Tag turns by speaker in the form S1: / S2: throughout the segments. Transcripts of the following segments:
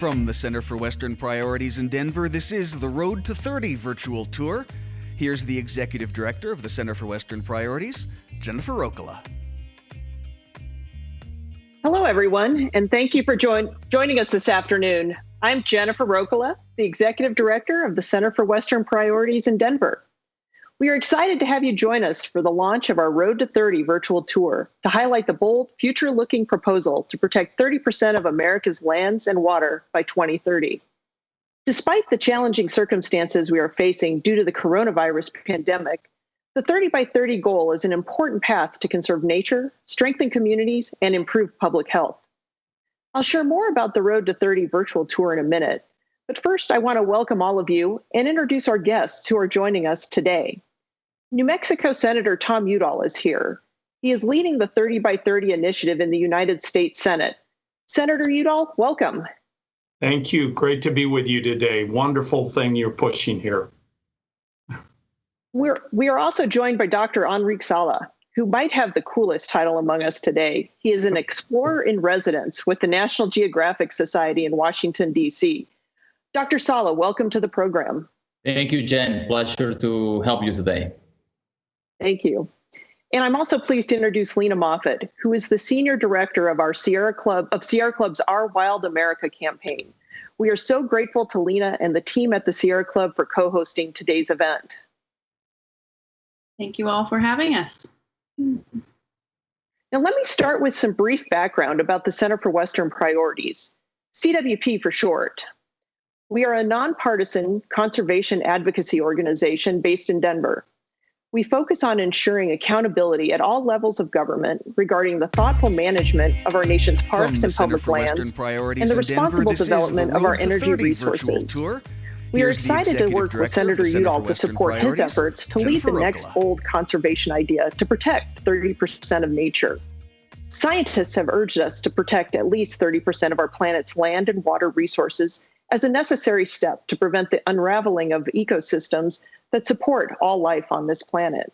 S1: From the Center for Western Priorities in Denver, this is the Road to 30 virtual tour. Here's the Executive Director of the Center for Western Priorities, Jennifer Rokala.
S2: Hello, everyone, and thank you for joining us this afternoon. I'm Jennifer Rokala, the Executive Director of the Center for Western Priorities in Denver. We are excited to have you join us for the launch of our Road to 30 virtual tour to highlight the bold, future-looking proposal to protect 30% of America's lands and water by 2030. Despite the challenging circumstances we are facing due to the coronavirus pandemic, the 30 by 30 goal is an important path to conserve nature, strengthen communities, and improve public health. I'll share more about the Road to 30 virtual tour in a minute, but first I want to welcome all of you and introduce our guests who are joining us today. New Mexico Senator Tom Udall is here. He is leading the 30 by 30 initiative in the United States Senate. Senator Udall, welcome.
S3: Thank you. Great to be with you today. Wonderful thing you're pushing here.
S2: We are also joined by Dr. Enric Sala, who might have the coolest title among us today. He is an explorer in residence with the National Geographic Society in Washington, D.C. Dr. Sala, welcome to the program.
S4: Thank you, Jen. Pleasure to help you today.
S2: Thank you. And I'm also pleased to introduce Lena Moffett, who is the Senior Director of Sierra Club's Our Wild America campaign. We are so grateful to Lena and the team at the Sierra Club for co-hosting today's event.
S5: Thank you all for having us.
S2: Now, let me start with some brief background about the Center for Western Priorities, CWP for short. We are a nonpartisan conservation advocacy organization based in Denver. We focus on ensuring accountability at all levels of government regarding the thoughtful management of our nation's parks and public lands and the responsible development of our energy resources. We are excited to work with Senator Udall to support his efforts to lead the next bold conservation idea to protect 30% of nature. Scientists have urged us to protect at least 30% of our planet's land and water resources as a necessary step to prevent the unraveling of ecosystems that support all life on this planet.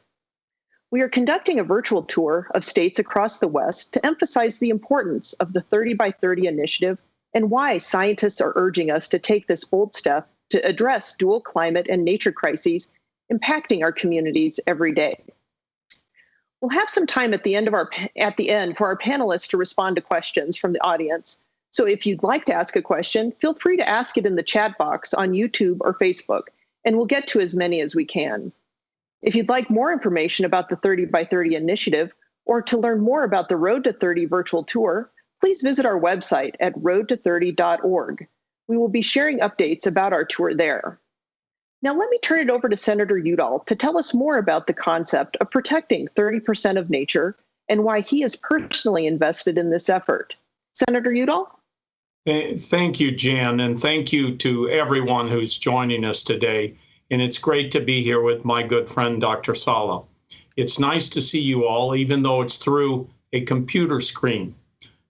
S2: We are conducting a virtual tour of states across the West to emphasize the importance of the 30 by 30 initiative and why scientists are urging us to take this bold step to address dual climate and nature crises impacting our communities every day. We'll have some time at the end for our panelists to respond to questions from the audience. So if you'd like to ask a question, feel free to ask it in the chat box on YouTube or Facebook, and we'll get to as many as we can. If you'd like more information about the 30 by 30 initiative or to learn more about the Road to 30 virtual tour, please visit our website at roadto30.org. We will be sharing updates about our tour there. Now let me turn it over to Senator Udall to tell us more about the concept of protecting 30% of nature and why he is personally invested in this effort. Senator Udall?
S3: Thank you, Jen, and thank you to everyone who's joining us today. And it's great to be here with my good friend, Dr. Sala. It's nice to see you all, even though it's through a computer screen.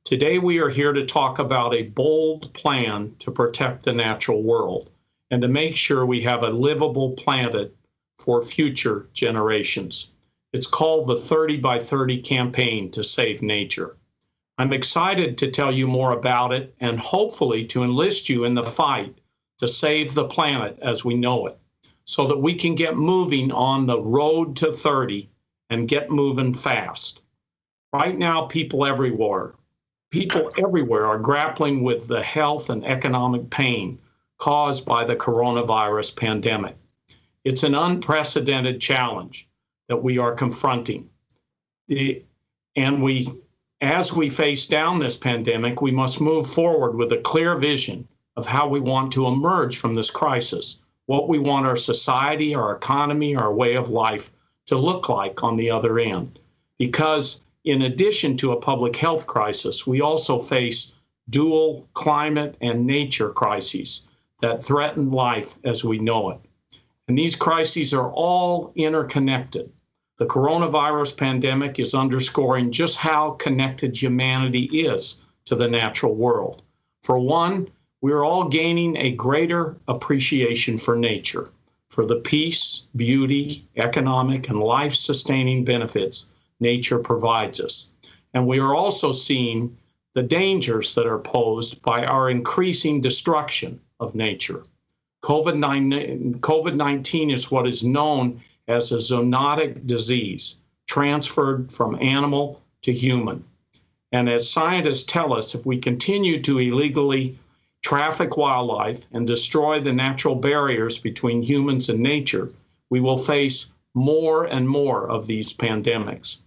S3: Today, we are here to talk about a bold plan to protect the natural world and to make sure we have a livable planet for future generations. It's called the 30 by 30 campaign to save nature. I'm excited to tell you more about it and hopefully to enlist you in the fight to save the planet as we know it, so that we can get moving on the road to 30 and get moving fast. Right now, people everywhere are grappling with the health and economic pain caused by the coronavirus pandemic. It's an unprecedented challenge that we are confronting. As we face down this pandemic, we must move forward with a clear vision of how we want to emerge from this crisis, what we want our society, our economy, our way of life to look like on the other end. Because in addition to a public health crisis, we also face dual climate and nature crises that threaten life as we know it. And these crises are all interconnected. The coronavirus pandemic is underscoring just how connected humanity is to the natural world. For one, we're all gaining a greater appreciation for nature, for the peace, beauty, economic, and life-sustaining benefits nature provides us. And we are also seeing the dangers that are posed by our increasing destruction of nature. COVID-19 is what is known as a zoonotic disease, transferred from animal to human. And as scientists tell us, if we continue to illegally traffic wildlife and destroy the natural barriers between humans and nature, we will face more and more of these pandemics.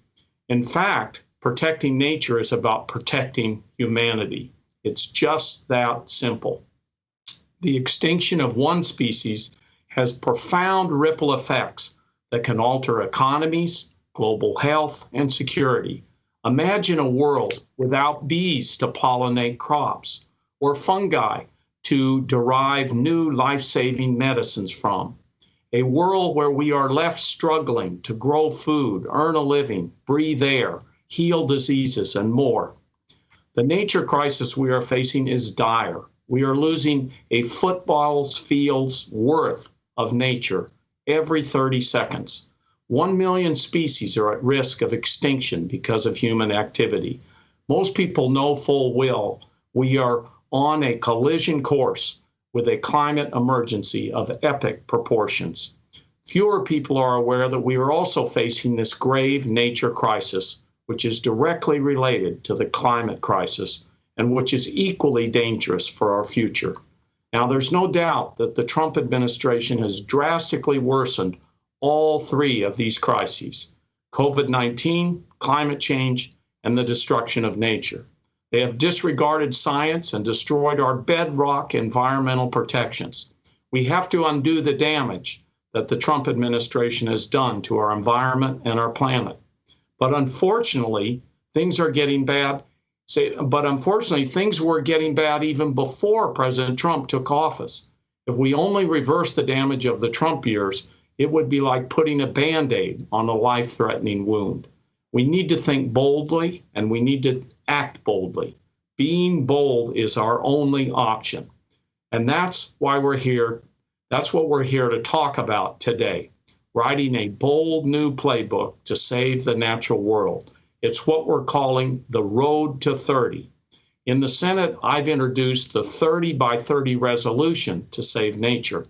S3: In fact, protecting nature is about protecting humanity. It's just that simple. The extinction of one species has profound ripple effects that can alter economies, global health, and security. Imagine a world without bees to pollinate crops or fungi to derive new life-saving medicines from. A world where we are left struggling to grow food, earn a living, breathe air, heal diseases, and more. The nature crisis we are facing is dire. We are losing a football field's worth of nature every 30 seconds. 1 million species are at risk of extinction because of human activity. Most people know full well we are on a collision course with a climate emergency of epic proportions. Fewer people are aware that we are also facing this grave nature crisis, which is directly related to the climate crisis and which is equally dangerous for our future. Now, there's no doubt that the Trump administration has drastically worsened all three of these crises: COVID-19, climate change, and the destruction of nature. They have disregarded science and destroyed our bedrock environmental protections. We have to undo the damage that the Trump administration has done to our environment and our planet. But unfortunately, things are getting bad. Things were getting bad even before President Trump took office. If we only reverse the damage of the Trump years, it would be like putting a Band-Aid on a life-threatening wound. We need to think boldly, and we need to act boldly. Being bold is our only option. And that's why we're here. That's what we're here to talk about today, writing a bold new playbook to save the natural world. It's what we're calling the Road to 30. In the Senate, I've introduced the 30 by 30 resolution to save nature.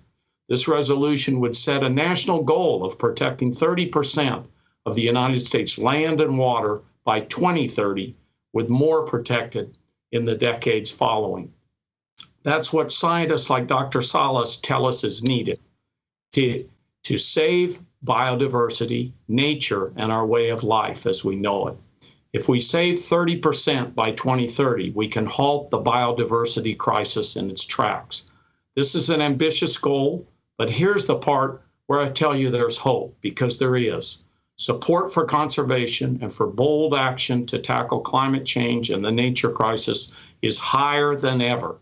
S3: This resolution would set a national goal of protecting 30% of the United States land and water by 2030, with more protected in the decades following. That's what scientists like Dr. Sala tell us is needed to save biodiversity, nature, and our way of life as we know it. If we save 30% by 2030, we can halt the biodiversity crisis in its tracks. This is an ambitious goal, but here's the part where I tell you there's hope, because there is. Support for conservation and for bold action to tackle climate change and the nature crisis is higher than ever.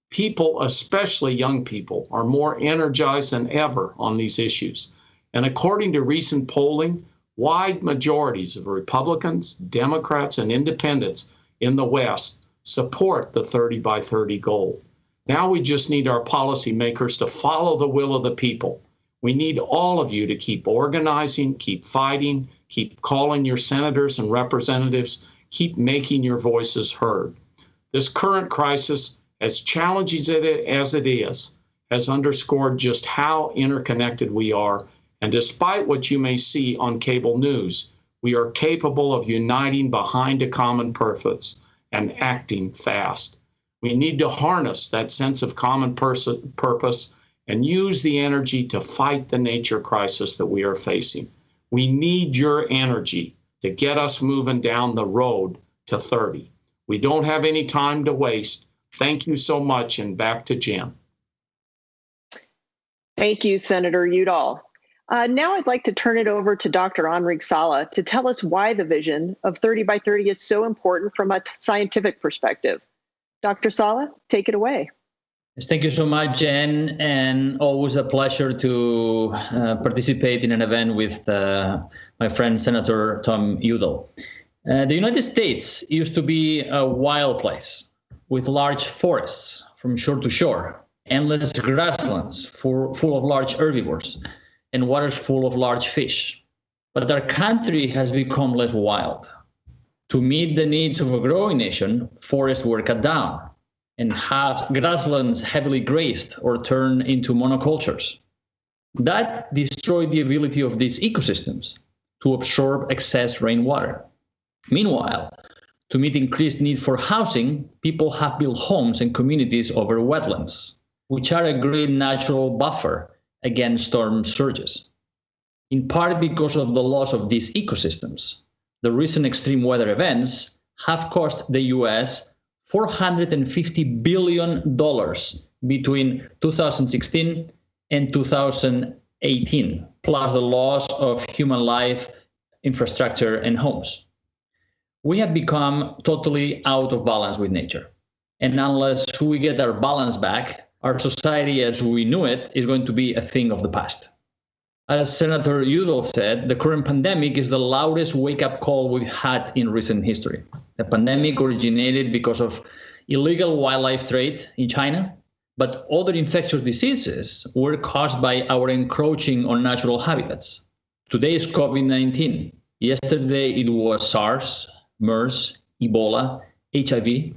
S3: People, especially young people, are more energized than ever on these issues. And according to recent polling, wide majorities of Republicans, Democrats, and independents in the West support the 30 by 30 goal. Now we just need our policymakers to follow the will of the people. We need all of you to keep organizing, keep fighting, keep calling your senators and representatives, keep making your voices heard. This current crisis, as challenging as it is, has underscored just how interconnected we are. And despite what you may see on cable news, we are capable of uniting behind a common purpose and acting fast. We need to harness that sense of common purpose and use the energy to fight the nature crisis that we are facing. We need your energy to get us moving down the road to 30. We don't have any time to waste. Thank you so much, and back to Jen.
S2: Thank you, Senator Udall. Now I'd like to turn it over to Dr. Enric Sala to tell us why the vision of 30 by 30 is so important from a scientific perspective. Dr. Sala, take it away.
S4: Yes, thank you so much, Jen, and always a pleasure to participate in an event with my friend Senator Tom Udall. The United States used to be a wild place with large forests from shore to shore, endless grasslands full of large herbivores, and waters full of large fish. But our country has become less wild. To meet the needs of a growing nation, forests were cut down and grasslands heavily grazed or turned into monocultures. That destroyed the ability of these ecosystems to absorb excess rainwater. Meanwhile, to meet increased need for housing, people have built homes and communities over wetlands, which are a great natural buffer against storm surges. In part because of the loss of these ecosystems, the recent extreme weather events have cost the US $450 billion between 2016 and 2018, plus the loss of human life, infrastructure, and homes. We have become totally out of balance with nature. And unless we get our balance back, our society as we knew it is going to be a thing of the past. As Senator Udall said, the current pandemic is the loudest wake-up call we've had in recent history. The pandemic originated because of illegal wildlife trade in China, but other infectious diseases were caused by our encroaching on natural habitats. Today is COVID-19. Yesterday it was SARS, MERS, Ebola, HIV,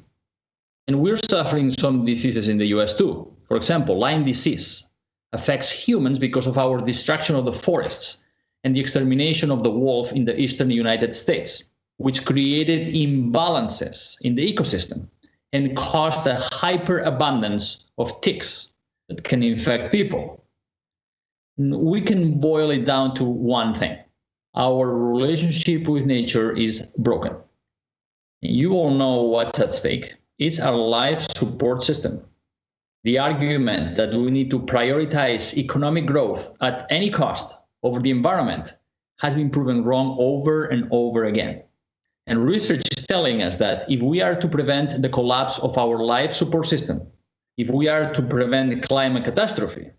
S4: and we're suffering some diseases in the US too. For example, Lyme disease affects humans because of our destruction of the forests and the extermination of the wolf in the eastern United States, which created imbalances in the ecosystem and caused a hyperabundance of ticks that can infect people. We can boil it down to one thing. Our relationship with nature is broken. You all know what's at stake. It's our life support system. The argument that we need to prioritize economic growth at any cost over the environment has been proven wrong over and over again. And research is telling us that if we are to prevent the collapse of our life support system, if we are to prevent climate catastrophe,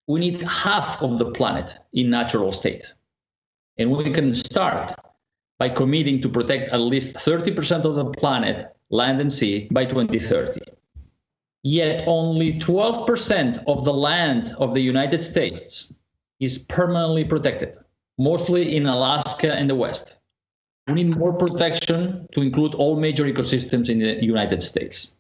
S4: we need half of the planet in natural state. And we can start by committing to protect at least 30% of the planet, land and sea, by 2030. Yet only 12% of the land of the United States is permanently protected, mostly in Alaska and the West. We need more protection to include all major ecosystems in the United States.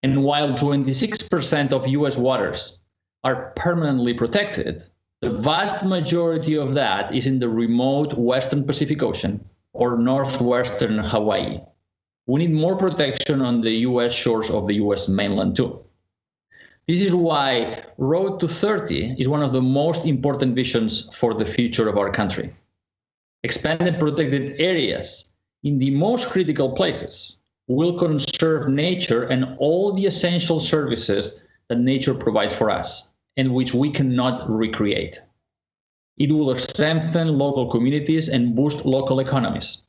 S4: And while 26% of US waters are permanently protected, the vast majority of that is in the remote Western Pacific Ocean or northwestern Hawaii. We need more protection on the US shores of the US mainland too. This is why Road to 30 is one of the most important visions for the future of our country. Expanded protected areas in the most critical places will conserve nature and all the essential services that nature provides for us and which we cannot recreate. It will strengthen local communities and boost local economies.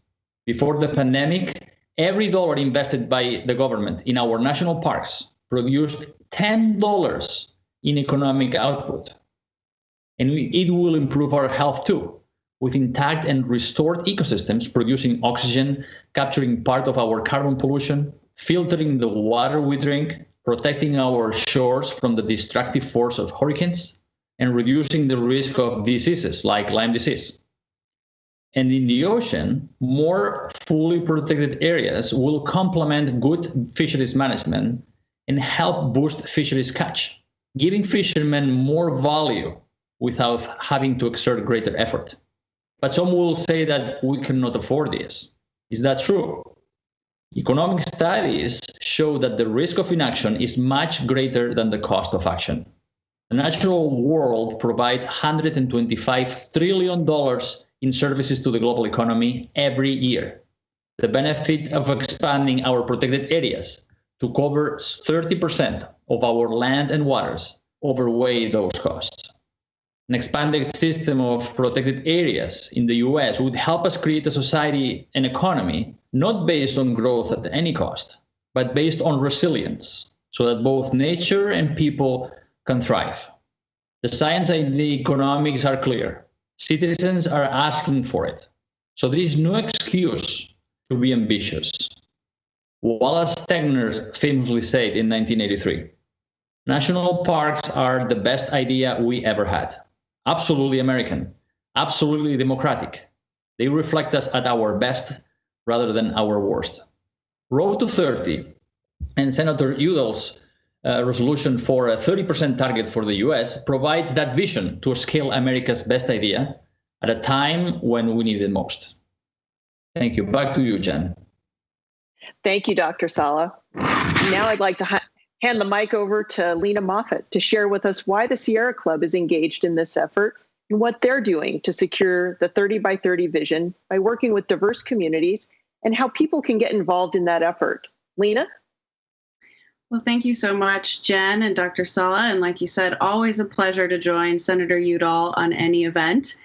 S4: Before the pandemic, every dollar invested by the government in our national parks produced $10 in economic output. And it will improve our health too, with intact and restored ecosystems producing oxygen, capturing part of our carbon pollution, filtering the water we drink, protecting our shores from the destructive force of hurricanes, and reducing the risk of diseases like Lyme disease. And in the ocean, more fully protected areas will complement good fisheries management and help boost fisheries catch, giving fishermen more value without having to exert greater effort. But some will say that we cannot afford this. Is that true? Economic studies show that the risk of inaction is much greater than the cost of action. The natural world provides $125 trillion in services to the global economy every year. The benefit of expanding our protected areas to cover 30% of our land and waters outweigh those costs. An expanded system of protected areas in the US would help us create a society and economy not based on growth at any cost, but based on resilience, so that both nature and people can thrive. The science and the economics are clear. Citizens are asking for it. So there is no excuse to be ambitious. Wallace Stegner famously said in 1983, national parks are the best idea we ever had. Absolutely American, absolutely democratic. They reflect us at our best rather than our worst. Road to 30 and Senator Udall's resolution for a 30% target for the US provides that vision to scale America's best idea at a time when we need it most. Thank you. Back to you, Jen.
S2: Thank you, Dr. Sala. Now I'd like to hand the mic over to Lena Moffett to share with us why the Sierra Club is engaged in this effort and what they're doing to secure the 30 by 30 vision by working with diverse communities and how people can get involved in that effort. Lena?
S5: Well, thank you so much, Jen and Dr. Sala. And like you said, always a pleasure to join Senator Udall on any event.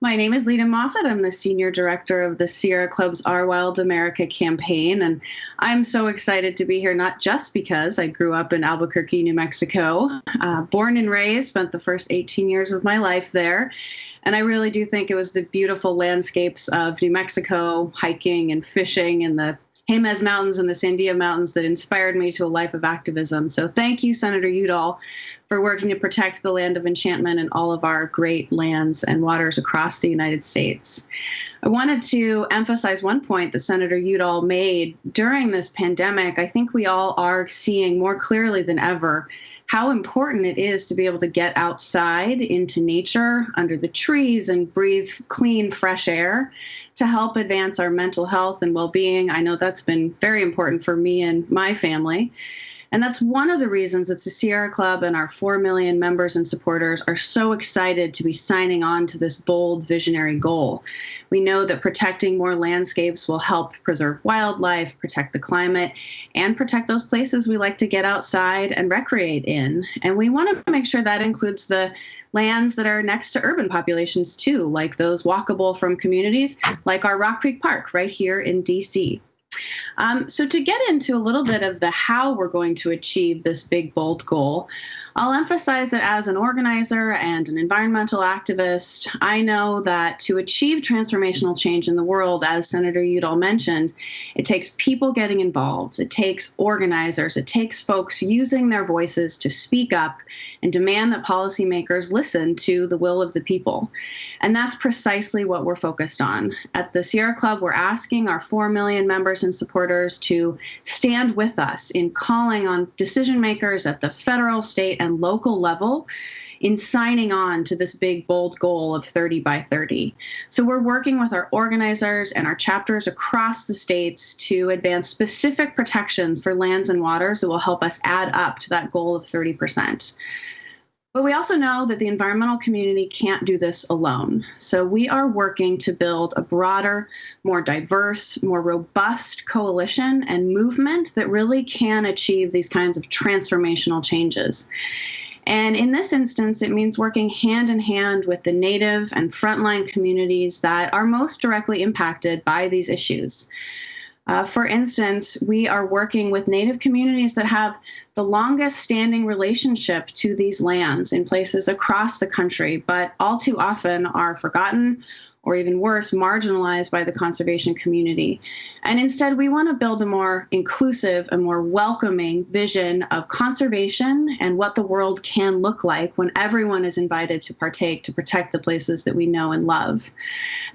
S5: My name is Lena Moffett. I'm the Senior Director of the Sierra Club's Our Wild America campaign. And I'm so excited to be here, not just because I grew up in Albuquerque, New Mexico, born and raised, spent the first 18 years of my life there. And I really do think it was the beautiful landscapes of New Mexico, hiking and fishing in the Jemez Mountains and the Sandia Mountains that inspired me to a life of activism. So thank you, Senator Udall, for working to protect the land of enchantment and all of our great lands and waters across the United States. I wanted to emphasize one point that Senator Udall made during this pandemic. I think we all are seeing more clearly than ever how important it is to be able to get outside into nature, under the trees, and breathe clean, fresh air to help advance our mental health and well-being. I know that's been very important for me and my family. And that's one of the reasons that the Sierra Club and our 4 million members and supporters are so excited to be signing on to this bold visionary goal. We know that protecting more landscapes will help preserve wildlife, protect the climate, and protect those places we like to get outside and recreate in. And we want to make sure that includes the lands that are next to urban populations too, like those walkable from communities, like our Rock Creek Park right here in DC. So to get into a little bit of the how we're going to achieve this big, bold goal, I'll emphasize that as an organizer and an environmental activist, I know that to achieve transformational change in the world, as Senator Udall mentioned, it takes people getting involved. It takes organizers. It takes folks using their voices to speak up and demand that policymakers listen to the will of the people. And that's precisely what we're focused on. At the Sierra Club, we're asking our 4 million members and supporters to stand with us in calling on decision makers at the federal, state, and local level in signing on to this big, bold goal of 30 by 30. So we're working with our organizers and our chapters across the states to advance specific protections for lands and waters that will help us add up to that goal of 30%. But we also know that the environmental community can't do this alone. So we are working to build a broader, more diverse, more robust coalition and movement that really can achieve these kinds of transformational changes. And in this instance, it means working hand in hand with the Native and frontline communities that are most directly impacted by these issues. For instance, we are working with Native communities that have the longest standing relationship to these lands in places across the country, but all too often are forgotten or even worse, marginalized by the conservation community. And instead, we want to build a more inclusive and more welcoming vision of conservation and what the world can look like when everyone is invited to partake to protect the places that we know and love.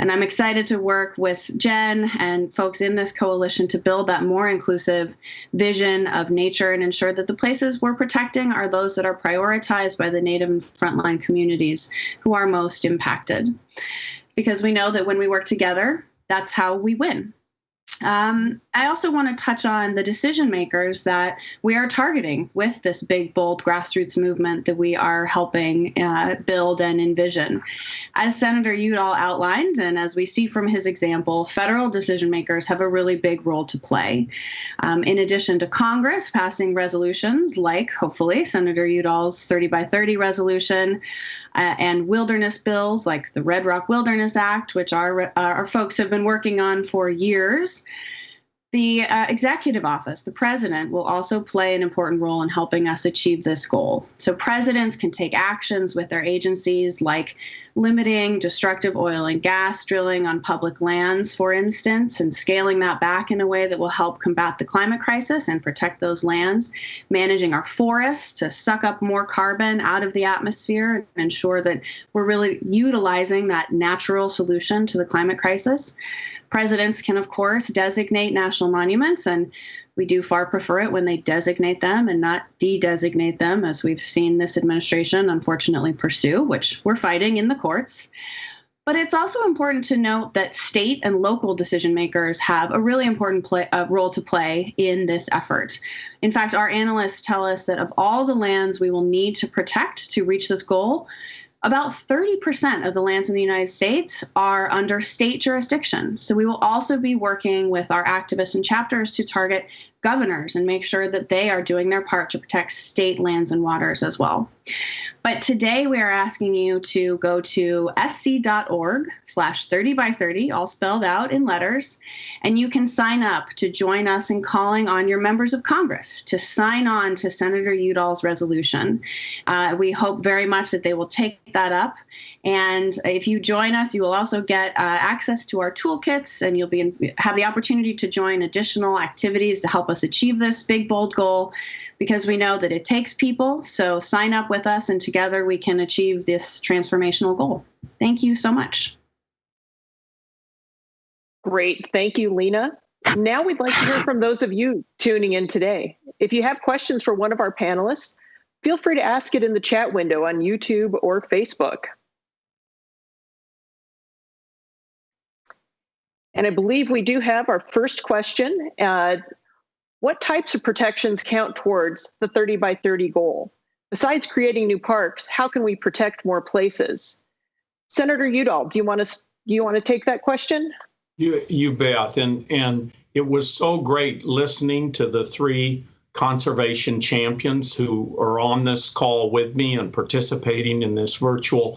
S5: And I'm excited to work with Jen and folks in this coalition to build that more inclusive vision of nature and ensure that the places we're protecting are those that are prioritized by the Native and frontline communities who are most impacted. Because we know that when we work together, that's how we win. I also want to touch on the decision makers that we are targeting with this big, bold grassroots movement that we are helping build and envision. As Senator Udall outlined, and as we see from his example, federal decision makers have a really big role to play. In addition to Congress passing resolutions like, hopefully, Senator Udall's 30 by 30 resolution, and wilderness bills like the Red Rock Wilderness Act, which our folks have been working on for years. The executive office, the president, will also play an important role in helping us achieve this goal. So presidents can take actions with their agencies like limiting destructive oil and gas drilling on public lands, for instance, and scaling that back in a way that will help combat the climate crisis and protect those lands, managing our forests to suck up more carbon out of the atmosphere and ensure that we're really utilizing that natural solution to the climate crisis. Presidents can, of course, designate national monuments, and we do far prefer it when they designate them and not de-designate them, as we've seen this administration unfortunately pursue, which we're fighting in the courts. But it's also important to note that state and local decision makers have a really important role to play in this effort. In fact, our analysts tell us that of all the lands we will need to protect to reach this goal, about 30% of the lands in the United States are under state jurisdiction. So we will also be working with our activists and chapters to target governors and make sure that they are doing their part to protect state lands and waters as well. But today we are asking you to go to sc.org/30by30, all spelled out in letters, and you can sign up to join us in calling on your members of Congress to sign on to Senator Udall's resolution. We hope very much that they will take that up. And if you join us, you will also get access to our toolkits, and you'll have the opportunity to join additional activities to help us achieve this big, bold goal, because we know that it takes people. So sign up with us, and together we can achieve this transformational goal. Thank you so much.
S2: Great. Thank you, Lena. Now we'd like to hear from those of you tuning in today. If you have questions for one of our panelists, feel free to ask it in the chat window on YouTube or Facebook. And I believe we do have our first question. What types of protections count towards the 30 by 30 goal? Besides creating new parks, how can we protect more places? Senator Udall, do you want to take that question?
S3: You bet. And it was so great listening to the three conservation champions who are on this call with me and participating in this virtual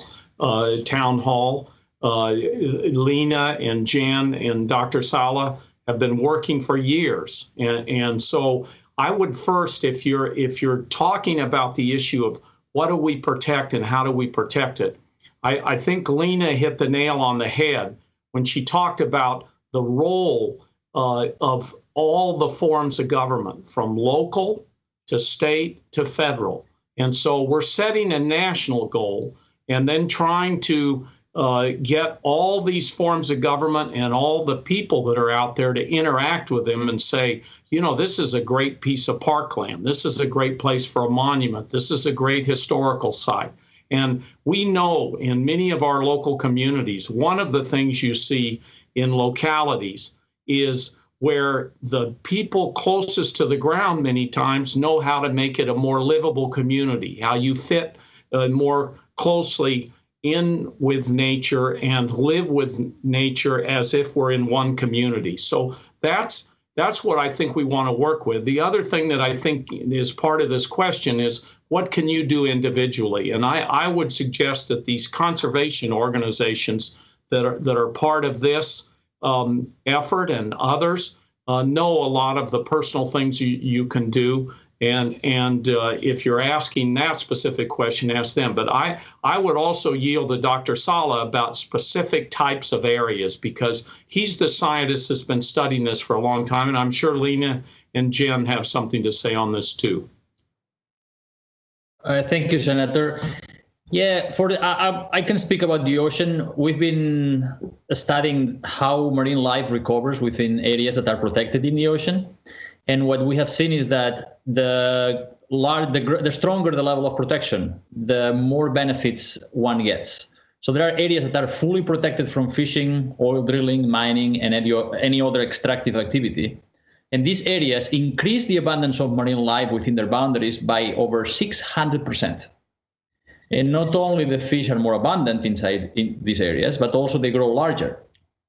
S3: town hall. Lena and Jen and Dr. Sala have been working for years. And so I would first, if you're talking about the issue of what do we protect and how do we protect it, I think Lena hit the nail on the head when she talked about the role of all the forms of government, from local to state to federal. And so we're setting a national goal and then trying to get all these forms of government and all the people that are out there to interact with them and say, this is a great piece of parkland. This is a great place for a monument. This is a great historical site. And we know in many of our local communities, one of the things you see in localities is where the people closest to the ground many times know how to make it a more livable community, how you fit more closely in with nature and live with nature as if we're in one community. So that's what I think we want to work with. The other thing that I think is part of this question is, what can you do individually? And I would suggest that these conservation organizations that are part of this effort and others know a lot of the personal things you can do. And if you're asking that specific question, ask them. But I would also yield to Dr. Sala about specific types of areas, because he's the scientist that's been studying this for a long time. And I'm sure Lena and Jen have something to say on this too.
S4: Thank you, Senator. Yeah, I can speak about the ocean. We've been studying how marine life recovers within areas that are protected in the ocean. And what we have seen is that the stronger the level of protection, the more benefits one gets. So there are areas that are fully protected from fishing, oil drilling, mining, and any other extractive activity. And these areas increase the abundance of marine life within their boundaries by over 600%. And not only the fish are more abundant inside in these areas, but also they grow larger.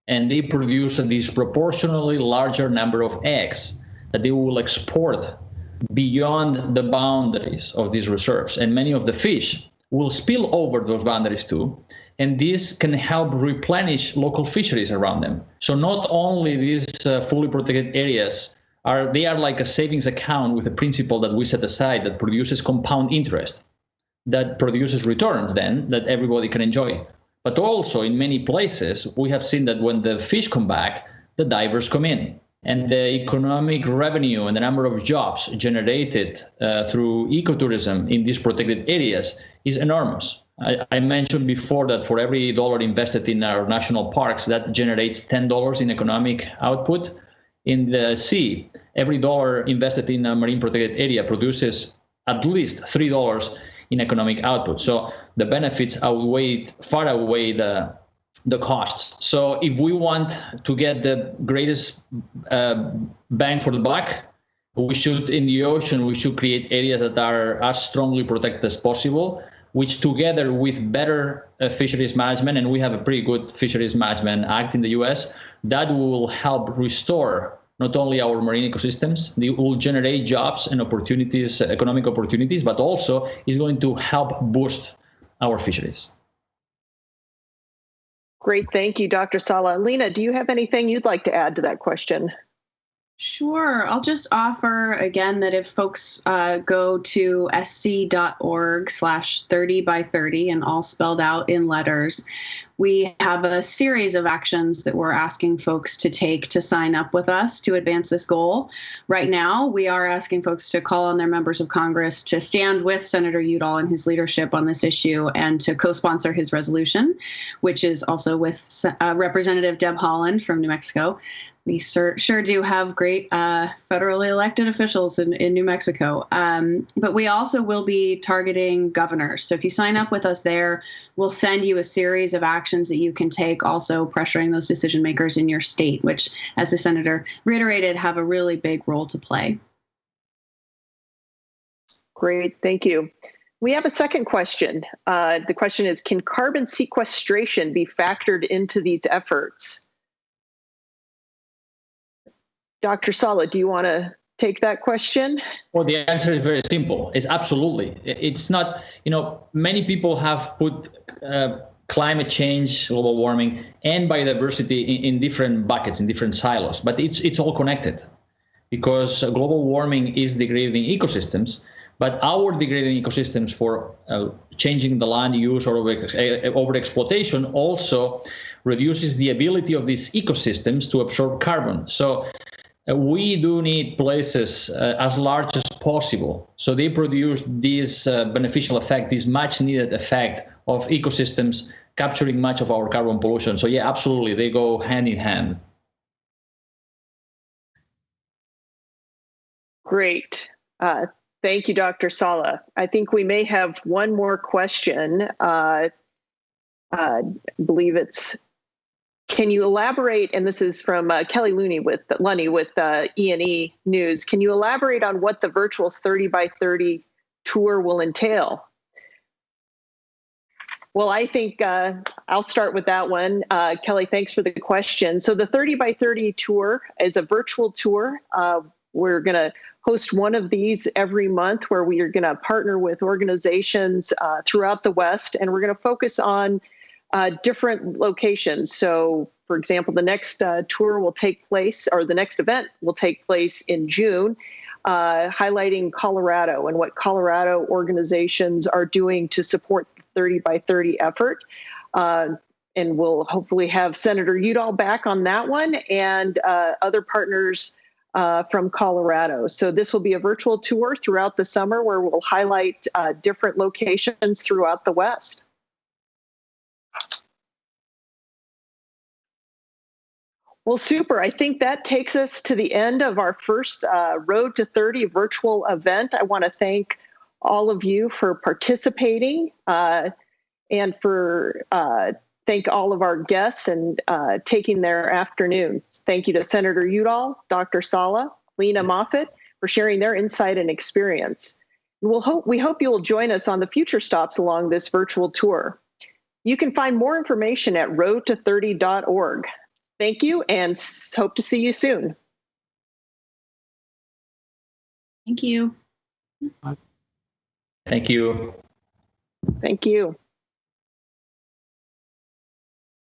S4: And they produce a disproportionately larger number of eggs that they will export beyond the boundaries of these reserves. And many of the fish will spill over those boundaries too. and this can help replenish local fisheries around them. So not only these fully protected areas are like a savings account with a principal that we set aside that produces compound interest, that produces returns then that everybody can enjoy. But also in many places, we have seen that when the fish come back, the divers come in. And the economic revenue and the number of jobs generated through ecotourism in these protected areas is enormous. I mentioned before that for every dollar invested in our national parks, that generates $10 in economic output. In the sea, every dollar invested in a marine protected area produces at least $3 in economic output. So the benefits far outweigh the costs. So if we want to get the greatest bang for the buck, we should create areas that are as strongly protected as possible, which together with better fisheries management, and we have a pretty good fisheries management act in the US, that will help restore not only our marine ecosystems, it will generate jobs and opportunities, economic opportunities, but also is going to help boost our fisheries.
S2: Great, thank you, Dr. Sala. Lena, do you have anything you'd like to add to that question?
S5: Sure. I'll just offer again that if folks go to sc.org/30by30 and all spelled out in letters, we have a series of actions that we're asking folks to take to sign up with us to advance this goal. Right now, we are asking folks to call on their members of Congress to stand with Senator Udall and his leadership on this issue and to co-sponsor his resolution, which is also with Representative Deb Haaland from New Mexico. We sure do have great federally elected officials in New Mexico. But we also will be targeting governors. So if you sign up with us there, we'll send you a series of actions that you can take, also pressuring those decision makers in your state, which, as the senator reiterated, have a really big role to play.
S2: Great, thank you. We have a second question. The question is, can carbon sequestration be factored into these efforts? Dr. Sala, do you want to take that question?
S4: Well, the answer is very simple. It's absolutely. It's not, many people have put climate change, global warming, and biodiversity in different buckets, in different silos, but it's all connected because global warming is degrading ecosystems, but our degrading ecosystems for changing the land use or over-exploitation also reduces the ability of these ecosystems to absorb carbon. So we do need places as large as possible. So they produce this beneficial effect, this much needed effect of ecosystems capturing much of our carbon pollution. So yeah, absolutely, they go hand in hand. Great.
S2: Thank you, Dr. Sala. I think we may have one more question. I believe it's, can you elaborate, and this is from Kelly Lunny with E&E News, can you elaborate on what the virtual 30 by 30 tour will entail? Well, I think I'll start with that one. Kelly, thanks for the question. So the 30 by 30 tour is a virtual tour. We're going to host one of these every month where we are going to partner with organizations throughout the West, and we're going to focus on different locations. So, for example, the next tour will take place, or the next event will take place in June, highlighting Colorado and what Colorado organizations are doing to support the 30 by 30 effort. And we'll hopefully have Senator Udall back on that one and other partners from Colorado. So this will be a virtual tour throughout the summer where we'll highlight different locations throughout the West. Well, super. I think that takes us to the end of our first Road to 30 virtual event. I want to thank all of you for participating and for thank all of our guests and taking their afternoon. Thank you to Senator Udall, Dr. Sala, Lena Moffett for sharing their insight and experience. We hope you will join us on the future stops along this virtual tour. You can find more information at roadto30.org. Thank you, and hope to see you soon.
S5: Thank you.
S4: Thank you.
S2: Thank you.